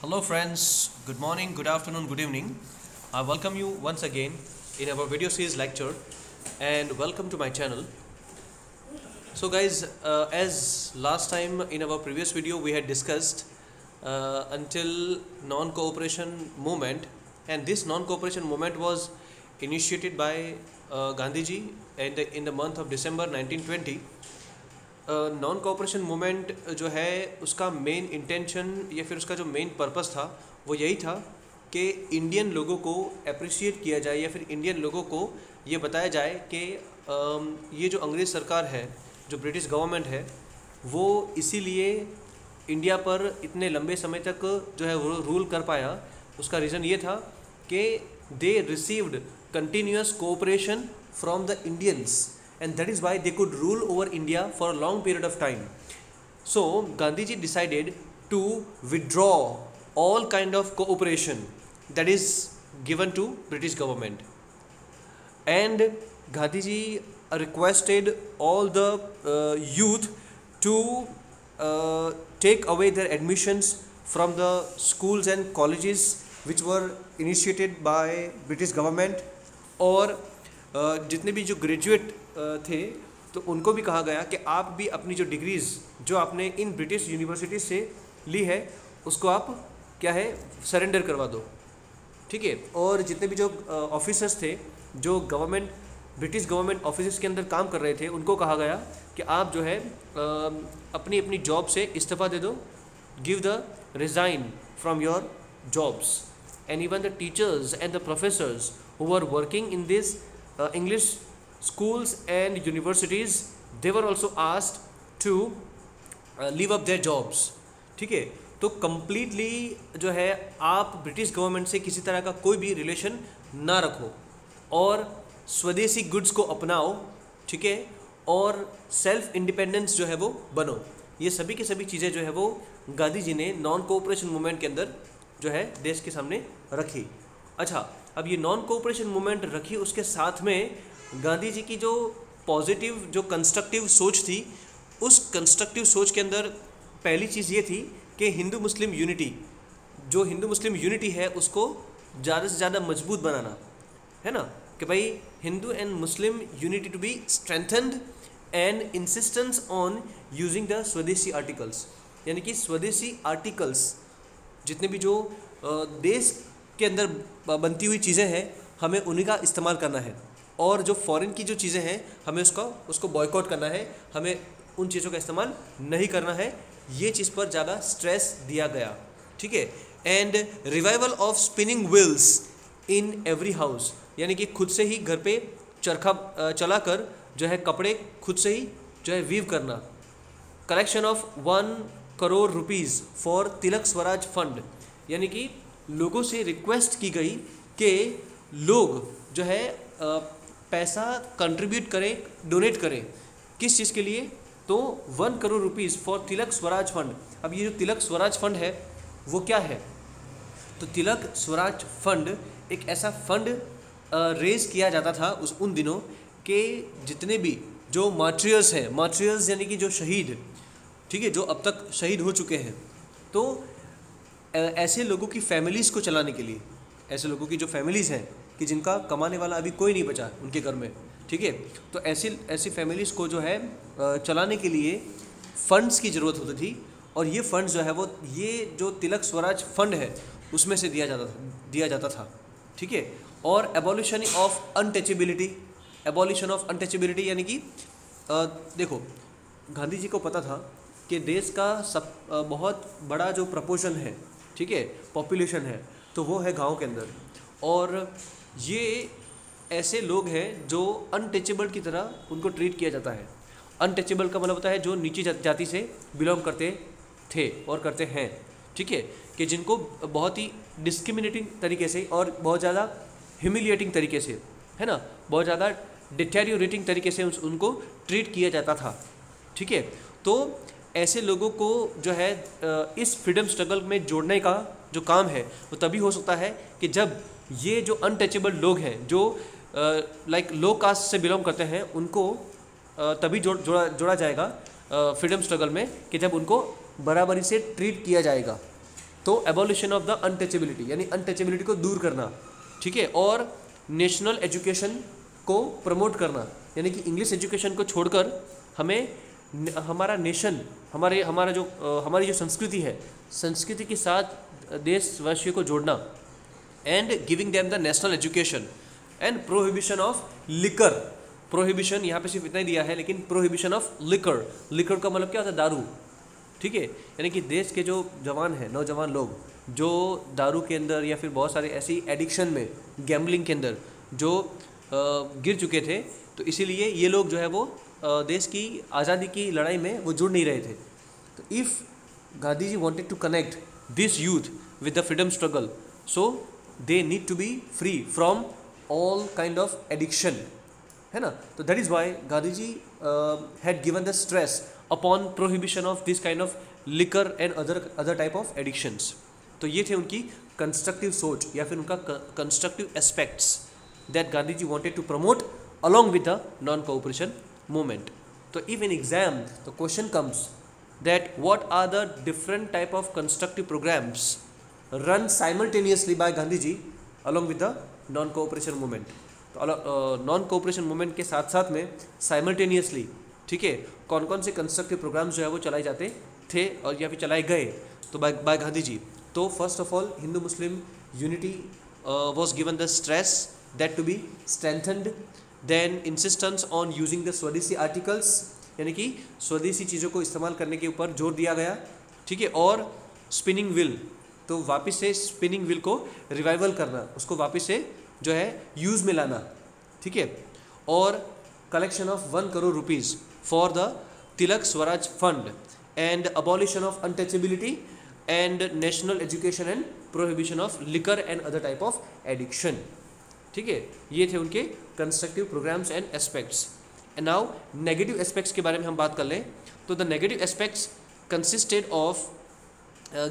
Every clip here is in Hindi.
Hello, friends. Good morning, good afternoon, good evening. I welcome you once again in our video series lecture and welcome to my channel. So, guys, as last time in our previous video we had discussed until non-cooperation movement, and this non-cooperation movement was initiated by Gandhiji and in the month of December 1920. Non cooperation movement जो है उसका मेन इंटेंशन या फिर उसका जो मेन पर्पस था वो यही था कि इंडियन लोगों को अप्रिशिएट किया जाए या फिर इंडियन लोगों को ये बताया जाए कि ये जो अंग्रेज़ सरकार है, जो ब्रिटिश गवर्नमेंट है, वो इसीलिए इंडिया पर इतने लंबे समय तक जो है वो रूल कर पाया। उसका रीज़न ये था कि they received continuous cooperation from the Indians, and that is why they could rule over India for a long period of time. So Gandhiji decided to withdraw all kind of cooperation that is given to British government, and Gandhiji requested all the youth to take away their admissions from the schools and colleges which were initiated by British government, और जितने भी जो ग्रेजुएट थे तो उनको भी कहा गया कि आप भी अपनी जो डिग्रीज़ जो आपने इन ब्रिटिश यूनिवर्सिटी से ली है उसको आप क्या है सरेंडर करवा दो, ठीक है। और जितने भी जो ऑफिसर्स थे जो ब्रिटिश गवर्नमेंट ऑफिसर्स के अंदर काम कर रहे थे उनको कहा गया कि आप जो है अपनी अपनी जॉब से इस्तीफ़ा दे दो, give the resign from your jobs, and even the teachers and the professors who are working in this English schools and universities, they were also asked to leave up their jobs, ठीक है। तो completely जो है आप ब्रिटिश गवर्नमेंट से किसी तरह का कोई भी रिलेशन ना रखो और स्वदेशी गुड्स को अपनाओ, ठीक है, और सेल्फ इंडिपेंडेंस जो है वो बनो। ये सभी की सभी चीज़ें जो है वो गांधी जी ने नॉन कोऑपरेशन मूवमेंट के अंदर जो है देश के सामने रखी। अच्छा, अब ये नॉन कोऑपरेशन मूवमेंट रखी, उसके साथ में गांधी जी की जो पॉजिटिव जो कंस्ट्रक्टिव सोच थी, उस कंस्ट्रक्टिव सोच के अंदर पहली चीज़ ये थी कि हिंदू मुस्लिम यूनिटी है उसको ज़्यादा से ज़्यादा मजबूत बनाना है ना, कि भाई Hindu and Muslim unity to be strengthened and insistence on using the swadeshi articles, यानी कि स्वदेशी आर्टिकल्स जितने भी जो देश के अंदर बनती हुई चीज़ें हैं हमें उन्हीं का इस्तेमाल करना है, और जो फॉरेन की जो चीज़ें हैं हमें उसको बॉयकॉट करना है, हमें उन चीज़ों का इस्तेमाल नहीं करना है। ये चीज़ पर ज़्यादा स्ट्रेस दिया गया, ठीक है। And revival of spinning wheels in every house, यानी कि खुद से ही घर पे चरखा चलाकर जो है कपड़े खुद से ही जो है वीव करना। Collection of 1 crore rupees for Tilak Swaraj fund, यानी कि लोगों से रिक्वेस्ट की गई कि लोग जो है पैसा कंट्रीब्यूट करें, डोनेट करें, किस चीज़ के लिए, तो 1 crore rupees for Tilak Swaraj fund. अब ये जो तिलक स्वराज फंड है वो क्या है, तो तिलक स्वराज फंड एक ऐसा फंड रेज किया जाता था उन दिनों के जितने भी जो मार्टियर्स यानी कि जो शहीद, ठीक है, जो अब तक शहीद हो चुके हैं, तो ऐसे लोगों की फैमिलीज़ को चलाने के लिए, ऐसे लोगों की जो फैमिलीज़ हैं कि जिनका कमाने वाला अभी कोई नहीं बचा उनके घर में, ठीक है, तो ऐसी फैमिलीज़ को जो है चलाने के लिए फ़ंड्स की ज़रूरत होती थी, और ये फ़ंड्स जो है वो ये जो तिलक स्वराज फंड है उसमें से दिया जाता था, ठीक है। और एबॉलिशन ऑफ अनटचेबिलिटी, यानी कि देखो गांधी जी को पता था कि देश का बहुत बड़ा जो प्रपोर्शन है, ठीक है, पॉपुलेशन है, तो वो है गांव के अंदर, और ये ऐसे लोग हैं जो अनटचेबल की तरह उनको ट्रीट किया जाता है। अनटचेबल का मतलब होता है जो नीची जाति से बिलोंग करते थे और करते हैं, ठीक है, कि जिनको बहुत ही डिस्क्रिमिनेटिंग तरीके से और बहुत ज़्यादा ह्यूमिलिएटिंग तरीके से, है ना, बहुत ज़्यादा डिटेरियोरेटिंग तरीके से उनको ट्रीट किया जाता था, ठीक है। तो ऐसे लोगों को जो है इस फ्रीडम स्ट्रगल में जोड़ने का जो काम है वो तभी हो सकता है कि जब ये जो अनटचेबल लोग हैं जो लाइक लो कास्ट से बिलोंग करते हैं उनको तभी जोड़ा जाएगा फ्रीडम स्ट्रगल में कि जब उनको बराबरी से ट्रीट किया जाएगा, तो एबॉलिशन ऑफ द अनटचेबिलिटी, यानी अनटचेबिलिटी को दूर करना, ठीक है, और नेशनल एजुकेशन को प्रमोट करना, यानी कि इंग्लिश एजुकेशन को छोड़कर हमें हमारा नेशन, हमारा जो हमारी जो संस्कृति है, संस्कृति के साथ देशवासियों को जोड़ना, and giving them the national education, and prohibition of liquor. Prohibition यहाँ पे सिर्फ इतना ही दिया है, लेकिन प्रोहिबिशन ऑफ लिकर, लिकर का मतलब क्या होता है, दारू, ठीक है, यानी कि देश के जो जवान हैं, नौजवान लोग जो दारू के अंदर या फिर बहुत सारे ऐसी एडिक्शन में, गैम्बलिंग के अंदर जो गिर चुके थे, तो इसीलिए ये लोग जो है वो देश की आज़ादी की लड़ाई में वो जुड़ नहीं रहे थे। तो if Gandhi ji wanted to connect this youth with the freedom struggle, so they need to be free from all kind of addiction, है ना। तो that is why Gandhi ji had given the stress upon prohibition of this kind of liquor and other type of addictions. तो ये थे उनकी कंस्ट्रक्टिव सोच या फिर उनका constructive aspects that Gandhi ji wanted to promote along with the non-cooperation movement. So if in exam the question comes that what are the different type of constructive programs run simultaneously by Gandhi ji along with the non-cooperation movement, तो non-cooperation movement के साथ साथ में simultaneously, ठीक है, कौन कौन से कंस्ट्रक्टिव प्रोग्राम्स जो है वो चलाए जाते थे और या फिर चलाए गए तो बाय गांधी जी। तो first of all Hindu Muslim unity was given the stress that to be strengthened, then insistence on using the swadeshi articles, यानी कि स्वदेशी चीज़ों को इस्तेमाल करने के ऊपर जोर दिया गया, ठीक है, और स्पिनिंग व्हील, तो वापस से स्पिनिंग व्हील को रिवाइवल करना, उसको वापस से जो है यूज़ में लाना, ठीक है, और collection of 1 crore rupees for the Tilak Swaraj fund, and abolition of untouchability, and national education and prohibition of liquor and other type of addiction, ठीक है। ये थे उनके constructive programs and aspects. And now negative aspects के बारे में हम बात कर लें तो the negative aspects consisted of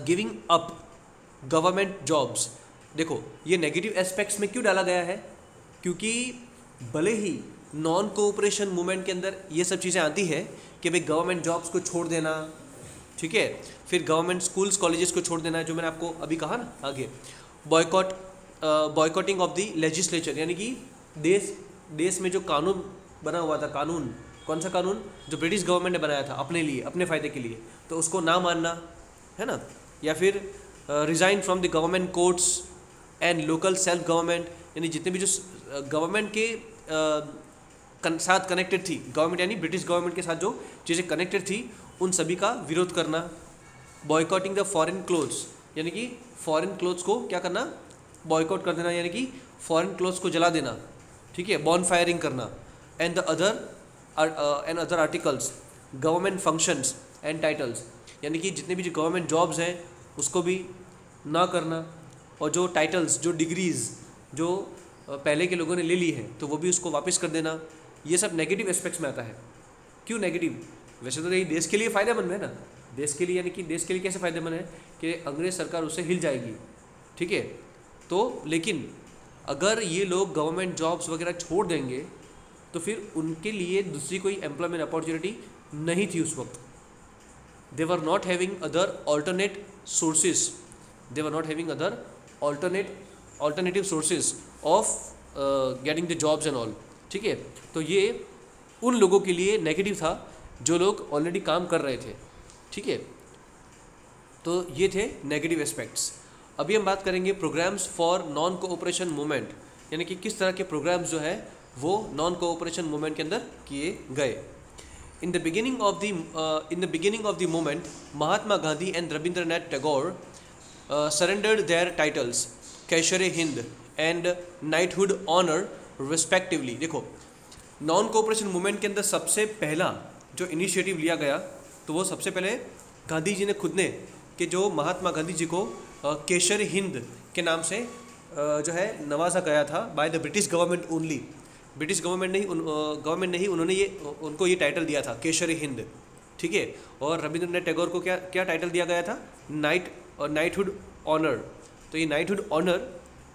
giving up government jobs. देखो ये नेगेटिव एस्पेक्ट्स में क्यों डाला गया है, क्योंकि भले ही नॉन कोऑपरेशन मूवमेंट के अंदर ये सब चीज़ें आती है कि भाई गवर्नमेंट जॉब्स को छोड़ देना, ठीक है, फिर गवर्नमेंट स्कूल्स कॉलेजेस को छोड़ देना, जो मैंने आपको अभी कहा ना आगे, बॉयकॉटिंग ऑफ द लेजिस्लेचर, यानी कि देश में जो कानून बना हुआ था, कानून कौन सा कानून, जो ब्रिटिश गवर्नमेंट ने बनाया था अपने लिए, अपने फ़ायदे के लिए, तो उसको ना मानना, है ना, या फिर resign from the government courts and local self government, यानी जितने भी जो गवर्नमेंट के साथ कनेक्टेड थी, गवर्नमेंट यानी ब्रिटिश गवर्नमेंट के साथ जो चीज़ें कनेक्टेड थी उन सभी का विरोध करना। बॉयकॉटिंग द फॉरेन क्लोथ्स, यानी कि फॉरेन क्लोथ्स को क्या करना, बॉयकॉट कर देना, यानी कि फॉरेन क्लोथ्स को जला देना, ठीक है, बॉन फायरिंग करना, and the other articles, government functions and titles, यानी कि जितने भी जो गवर्नमेंट जॉब्स हैं उसको भी ना करना, और जो टाइटल्स, जो डिग्रीज़ जो पहले के लोगों ने ले ली है तो वो भी उसको वापस कर देना। ये सब नेगेटिव एस्पेक्ट्स में आता है। क्यों नेगेटिव, वैसे तो ये देश के लिए फ़ायदेमंद है ना, देश के लिए, यानी कि देश के लिए कैसे फ़ायदेमंद है कि अंग्रेज़ सरकार उससे हिल जाएगी, ठीक है, तो लेकिन अगर ये लोग गवर्नमेंट जॉब्स वगैरह छोड़ देंगे तो फिर उनके लिए दूसरी कोई एम्प्लॉयमेंट अपॉर्चुनिटी नहीं थी उस वक्त। They were not having other alternate sources, they were not having other alternative sources of getting the jobs and all, ठीक है। तो ये उन लोगों के लिए नेगेटिव था जो लोग ऑलरेडी काम कर रहे थे, ठीक है। तो ये थे नेगेटिव एस्पेक्ट्स। अभी हम बात करेंगे programs for non cooperation movement, यानी कि किस तरह के प्रोग्राम्स जो है वो नॉन कोऑपरेशन मूवमेंट के अंदर किए गए। In the beginning of the movement Mahatma Gandhi and Rabindranath Tagore surrendered their titles Kaisar e Hind and knighthood honour respectively. देखो नॉन कोऑपरेशन मूवमेंट के अंदर सबसे पहला जो इनिशिएटिव लिया गया तो वो सबसे पहले गांधी जी ने खुद ने, कि जो महात्मा गांधी जी को केशर हिंद के नाम से जो है नवाजा गया था by the British government only. British government ने ही उनको ये टाइटल दिया था केशर हिंद, ठीक है। और रविंद्रनाथ टैगोर को क्या टाइटल दिया गया था, नाइटहुड ऑनर। तो ये नाइटहुड ऑनर,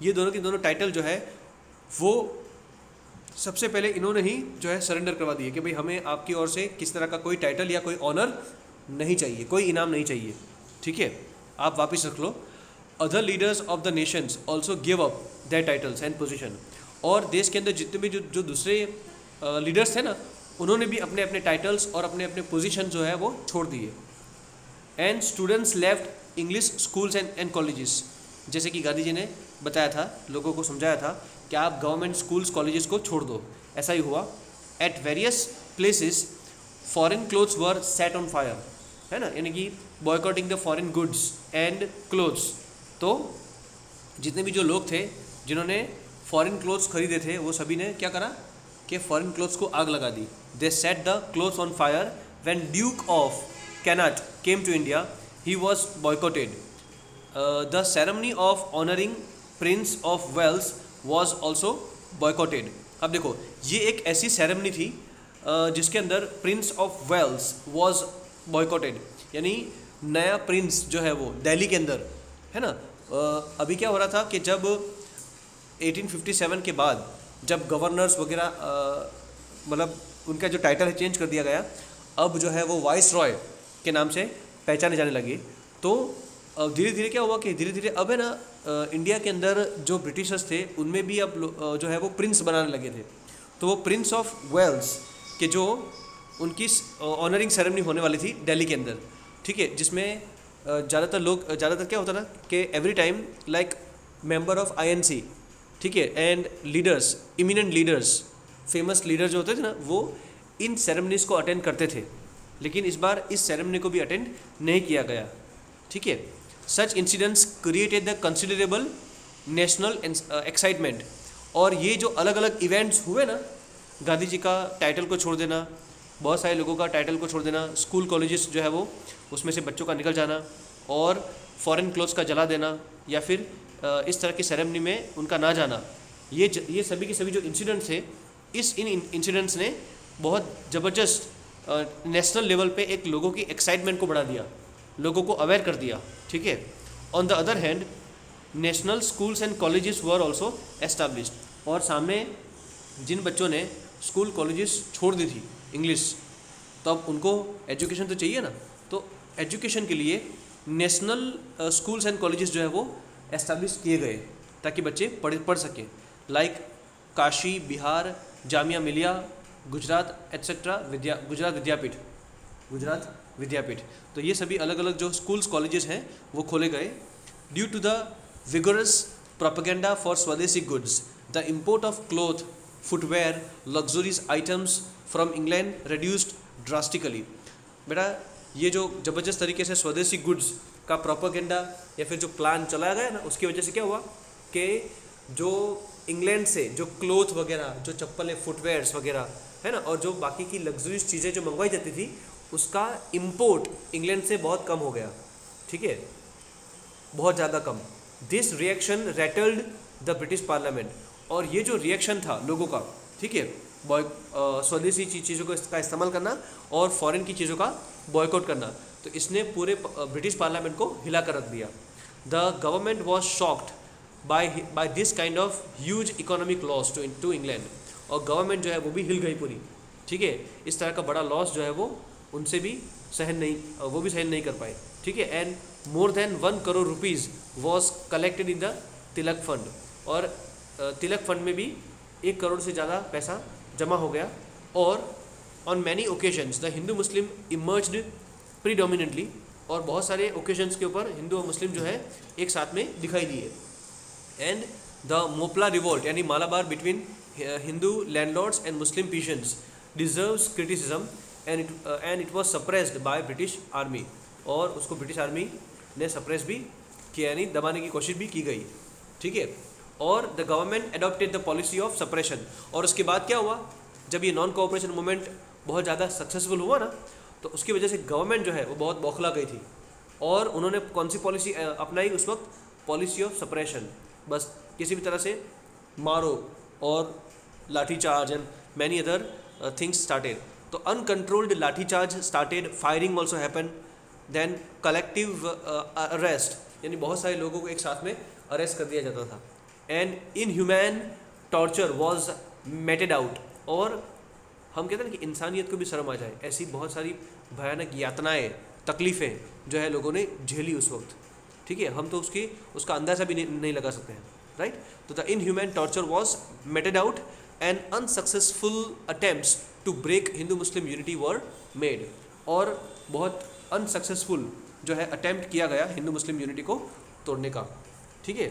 ये दोनों के दोनों टाइटल जो है वो सबसे पहले इन्होंने ही जो है सरेंडर करवा दिए कि भाई हमें आपकी ओर से किस तरह का कोई टाइटल या कोई ऑनर नहीं चाहिए, कोई इनाम नहीं चाहिए, ठीक है। आप वापस रख लो। Other leaders of the nations also give up their titles and position. और देश के अंदर जितने भी जो दूसरे लीडर्स थे ना, उन्होंने भी अपने अपने टाइटल्स और अपने अपने पोजीशन जो है वो छोड़ दिए। And students left English schools and colleges. जैसे कि गांधी जी ने बताया था, लोगों को समझाया था कि आप गवर्नमेंट स्कूल्स कॉलेजेस को छोड़ दो, ऐसा ही हुआ। At various places foreign clothes were set on fire, है ना, यानी कि boycotting the foreign goods and clothes. तो जितने भी जो लोग थे जिन्होंने फॉरेन क्लोथ्स खरीदे थे, वो सभी ने क्या करा कि फॉरेन क्लोथ्स को आग लगा दी। They set the clothes on fire. When Duke of Connaught came to India he was boycotted. The ceremony of honouring prince of Wales was also boycotted. अब देखो, ये एक ऐसी सेरेमनी थी जिसके अंदर prince of Wales was boycotted, यानी नया प्रिंस जो है वो दिल्ली के अंदर, है ना। अभी क्या हो रहा था कि जब 1857 के बाद जब गवर्नर्स वगैरह मतलब उनका जो टाइटल है चेंज कर दिया गया, अब जो है वो वाइस रॉय के नाम से पहचाने जाने लगे। तो धीरे धीरे क्या हुआ कि धीरे धीरे अब है ना इंडिया के अंदर जो ब्रिटिशर्स थे उनमें भी अब जो है वो प्रिंस बनाने लगे थे। तो वो प्रिंस ऑफ वेल्स के जो उनकी ऑनरिंग सेरेमनी होने वाली थी दिल्ली के अंदर, ठीक है, जिसमें ज़्यादातर क्या होता था कि every time like member of INC, ठीक है, and leaders, eminent leaders, famous leader जो होते थे ना, वो इन सेरेमनीज को अटेंड करते थे। लेकिन इस बार इस सेरेमनी को भी अटेंड नहीं किया गया, ठीक है। Such incidents created the considerable national excitement. और ये जो अलग अलग इवेंट्स हुए ना, गांधी जी का टाइटल को छोड़ देना, बहुत सारे लोगों का टाइटल को छोड़ देना, स्कूल कॉलेजेस जो है वो उसमें से बच्चों का निकल जाना, और फॉरेन क्लोथ्स का जला देना, या फिर इस तरह की सेरेमनी में उनका ना जाना, ये सभी के सभी जो इंसिडेंट्स थे, इन इंसिडेंट्स ने बहुत ज़बरदस्त नेशनल लेवल पे एक लोगों की एक्साइटमेंट को बढ़ा दिया, लोगों को अवेयर कर दिया, ठीक है। On the other hand national schools and colleges were also established. और सामने जिन बच्चों ने स्कूल कॉलेजेस छोड़ दी थी इंग्लिश, तो अब उनको एजुकेशन तो चाहिए ना, तो एजुकेशन के लिए नेशनल स्कूल्स एंड कॉलेजेस जो है वो एस्टैब्लिश किए गए ताकि बच्चे पढ़ सकें, लाइक काशी, बिहार, जामिया मिलिया, गुजरात एट्सेट्रा, गुजरात विद्यापीठ। तो ये सभी अलग अलग जो स्कूल्स कॉलेजेस हैं वो खोले गए। Due to the vigorous propaganda for swadeshi goods, the import of cloth, footwear, luxuries items from England reduced drastically. बेटा, ये जो ज़बरदस्त तरीके से स्वदेशी गुड्स का प्रोपेगेंडा या फिर जो प्लान चलाया गया ना, उसकी वजह से क्या हुआ कि जो इंग्लैंड से जो क्लोथ वगैरह, जो चप्पलें, फुटवेयर्स वगैरह, है ना, और जो बाकी की लग्जरीज चीज़ें जो मंगवाई जाती थी, उसका इंपोर्ट इंग्लैंड से बहुत कम हो गया, ठीक है, बहुत ज़्यादा कम। This reaction rattled the British parliament. और ये जो रिएक्शन था लोगों का, ठीक है, स्वदेशी चीज़ों का इस्तेमाल करना और फॉरेन की चीज़ों का बॉयकॉट करना, तो इसने पूरे ब्रिटिश पार्लियामेंट को हिला कर रख दिया। The government was shocked by this kind of huge economic loss to England. और गवर्नमेंट जो है वो भी हिल गई पूरी, ठीक है, इस तरह का बड़ा लॉस जो है वो उनसे भी सहन नहीं कर पाए, ठीक है। And more than 1 crore rupees was collected in the Tilak fund. और तिलक फंड में भी 1 करोड़ से ज़्यादा पैसा जमा हो गया। और on many occasions the Hindu Muslim emerged predominantly. और बहुत सारे ओकेजन्स के ऊपर हिंदू और मुस्लिम जो है एक साथ में दिखाई दिए। एंड द मोपला रिवोल्ट, यानी Malabar between Hindu landlords and Muslim peasants, deserves criticism and it was suppressed by British army. और उसको ब्रिटिश आर्मी ने सप्रेस भी किया, यानी दबाने की कोशिश भी की गई, ठीक है। और the government adopted the policy of suppression. और उसके बाद क्या हुआ, जब ये नॉन कोऑपरेशन मूवमेंट बहुत ज़्यादा सक्सेसफुल हुआ ना, तो उसकी वजह से गवर्नमेंट जो है वो बहुत बौखला गई थी। और उन्होंने कौन सी पॉलिसी अपनाई उस वक्त, पॉलिसी ऑफ सप्रेशन। बस किसी भी तरह से मारो, और lathi charge and many other things started. तो uncontrolled lathi charge started, firing also happen, then collective arrest, यानी बहुत सारे लोगों को एक साथ में अरेस्ट कर दिया जाता था। And inhuman torture was meted out. और हम कहते हैं ना कि इंसानियत को भी शर्म आ जाए, ऐसी बहुत सारी भयानक यातनाएं, तकलीफ़ें जो है लोगों ने झेली उस वक्त, ठीक है, हम तो उसका अंदाज़ा भी नहीं लगा सकते हैं, राइट। तो the inhuman torture was meted out and unsuccessful attempts to break Hindu Muslim unity were made, और बहुत अनसक्सेसफुल जो है अटेम्प्ट किया गया हिंदू मुस्लिम यूनिटी को तोड़ने का, ठीक है।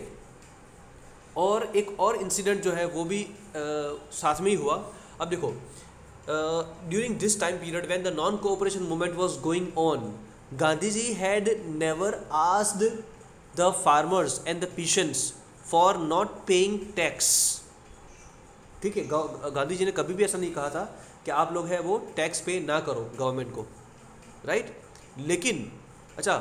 और एक और इंसिडेंट जो है वो भी साथ में ही हुआ। अब देखो, during this time period when the non cooperation movement was going on, Gandhi ji had never asked the farmers and the peasants for not paying tax, ठीक है। गांधी जी ने कभी भी ऐसा नहीं कहा था कि आप लोग हैं वो टैक्स पे ना करो गवर्नमेंट को, राइट। लेकिन अच्छा,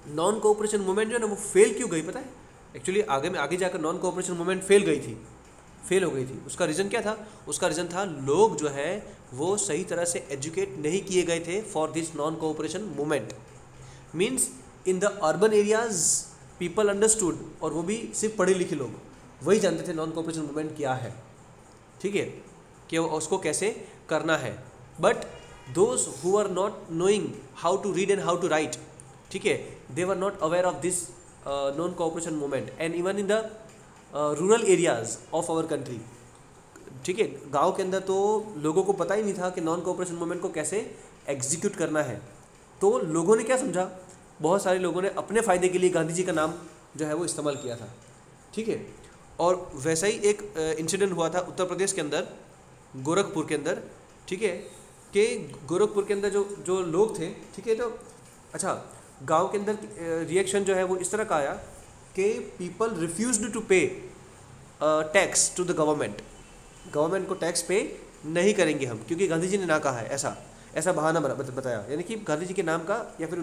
नॉन कोऑपरेशन मूवमेंट जो है ना वो फेल क्यों गई पता है? एक्चुअली आगे जाकर नॉन कोऑपरेशन मूवमेंट फेल हो गई थी। उसका रीज़न क्या था? उसका रीज़न था लोग जो है वो सही तरह से एजुकेट नहीं किए गए थे for this non cooperation movement. Means in the urban areas people understood, और वो भी सिर्फ पढ़े लिखे लोग वही जानते थे नॉन कोऑपरेशन मूवमेंट क्या है, ठीक है, कि उसको कैसे करना है। But those who are not knowing how to read and how to write, ठीक है, they were not aware of this non cooperation movement and even in the rural areas of our country, ठीक है। गांव के अंदर तो लोगों को पता ही नहीं था कि नॉन कोऑपरेशन मूवमेंट को कैसे एग्जीक्यूट करना है। तो लोगों ने क्या समझा, बहुत सारे लोगों ने अपने फ़ायदे के लिए गांधी जी का नाम जो है वो इस्तेमाल किया था, ठीक है। और वैसा ही एक इंसिडेंट हुआ था उत्तर प्रदेश के अंदर, गोरखपुर के अंदर, ठीक है, कि गोरखपुर के अंदर जो लोग थे, ठीक है, तो अच्छा गांव के अंदर रिएक्शन जो है वो इस तरह का आया कि पीपल रिफ्यूज्ड टू पे टैक्स टू द गवर्नमेंट को टैक्स पे नहीं करेंगे हम, क्योंकि गांधी जी ने ना कहा है, ऐसा बहाना बताया। यानी कि गांधी जी के नाम का या फिर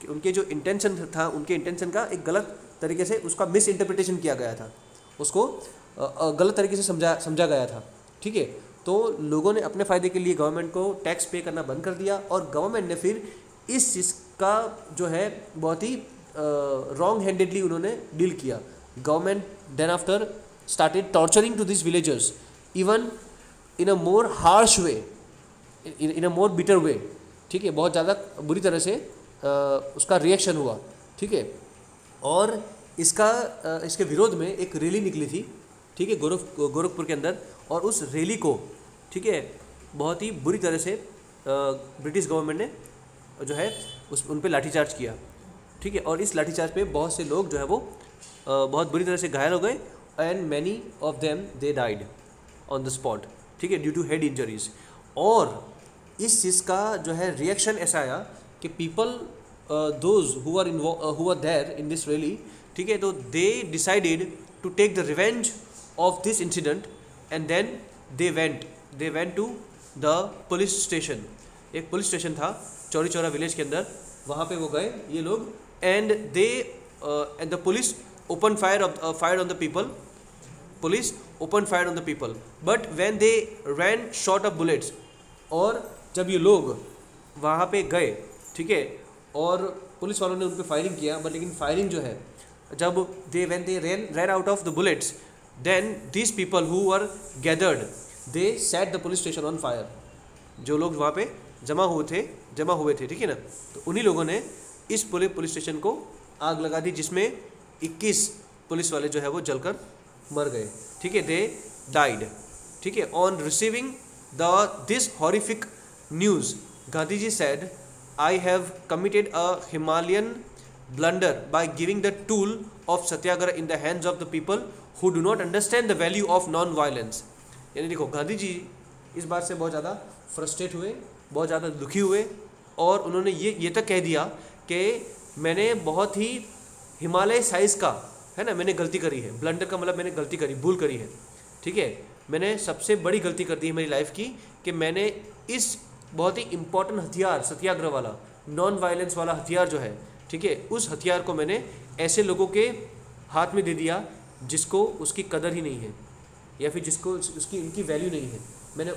उनके जो इंटेंशन था, उनके इंटेंशन का एक गलत तरीके से उसका मिस इंटरप्रिटेशन किया गया था, उसको गलत तरीके से समझा गया था, ठीक है। तो लोगों ने अपने फ़ायदे के लिए गवर्नमेंट को टैक्स पे करना बंद कर दिया, और गवर्नमेंट ने फिर इस चीज़ का जो है बहुत ही रॉन्ग हैंडेडली उन्होंने डील किया। Government then after started torturing to this villagers even in a more harsh way, in a more bitter way, ठीक है, बहुत ज़्यादा बुरी तरह से उसका रिएक्शन हुआ, ठीक है। और इसके विरोध में एक रैली निकली थी, ठीक है, गोरखपुर के अंदर, और उस रैली को, ठीक है, बहुत ही बुरी तरह से ब्रिटिश गवर्नमेंट ने जो है उन पर लाठीचार्ज किया, ठीक है। और इस लाठीचार्ज पे बहुत से लोग जो है वो बहुत बुरी तरह से घायल हो गए, and many of them they died on the spot, ठीक है, ड्यू टू हेड इंजरीज। और इस चीज़ का जो है रिएक्शन ऐसा आया कि people those who are there in this rally, ठीक है, तो they decided to take the revenge of this incident, and then they went to the police station. एक पुलिस स्टेशन था चौरी चौरा विलेज के अंदर, वहाँ पे वो गए ये लोग, and the police open fire on the people, but when they ran short of bullets, और जब ये लोग वहाँ पे गए, ठीक है, और पुलिस वालों ने उन पर फायरिंग किया, बट लेकिन फायरिंग जो है जब when they ran out of the bullets, then this people who are gathered they set the police station on fire. जो लोग वहाँ पे जमा हुए थे, ठीक है ना, तो उन्हीं लोगों ने इस पुलिस स्टेशन को आग लगा दी, जिसमें 21 पुलिस वाले जो है वो जलकर मर गए, ठीक है, दे डाइड, ठीक है। On receiving this horrific news, Gandhi ji said, I have committed a Himalayan blunder by giving the tool of satyagraha in the hands of the people who do not understand the value of non violence. यानी देखो, गांधी जी इस बात से बहुत ज़्यादा फ्रस्ट्रेट हुए, बहुत ज़्यादा दुखी हुए, और उन्होंने ये तक कह दिया कि मैंने बहुत ही हिमालय साइज़ का, है ना, मैंने गलती करी है। ब्लंडर का मतलब मैंने गलती करी, भूल करी है, ठीक है, मैंने सबसे बड़ी गलती कर दी है मेरी लाइफ की, कि मैंने इस बहुत ही इम्पोर्टेंट हथियार, सत्याग्रह वाला, नॉन वायलेंस वाला हथियार जो है, ठीक है, उस हथियार को मैंने ऐसे लोगों के हाथ में दे दिया जिसको उसकी कदर ही नहीं है, या फिर जिसको उसकी उनकी वैल्यू नहीं है। मैंने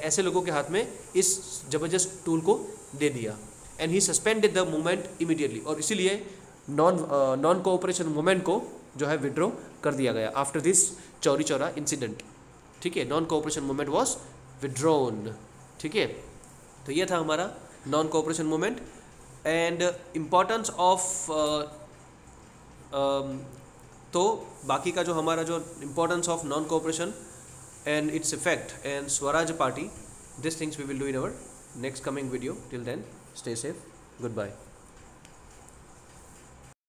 ऐसे लोगों के हाथ में इस ज़बरदस्त टूल को दे दिया, and he suspended the movement immediately, और इसीलिए नॉन कोऑपरेशन मूवमेंट को जो है विड्रॉ कर दिया गया after this Chauri Chaura incident, ठीक है। Non cooperation movement was withdrawn, ठीक है। तो ये था हमारा non cooperation movement, and importance of तो बाकी का जो हमारा जो importance of non cooperation and its effect and Swaraj Party, these things we will do in our next coming video. Till then, stay safe, goodbye.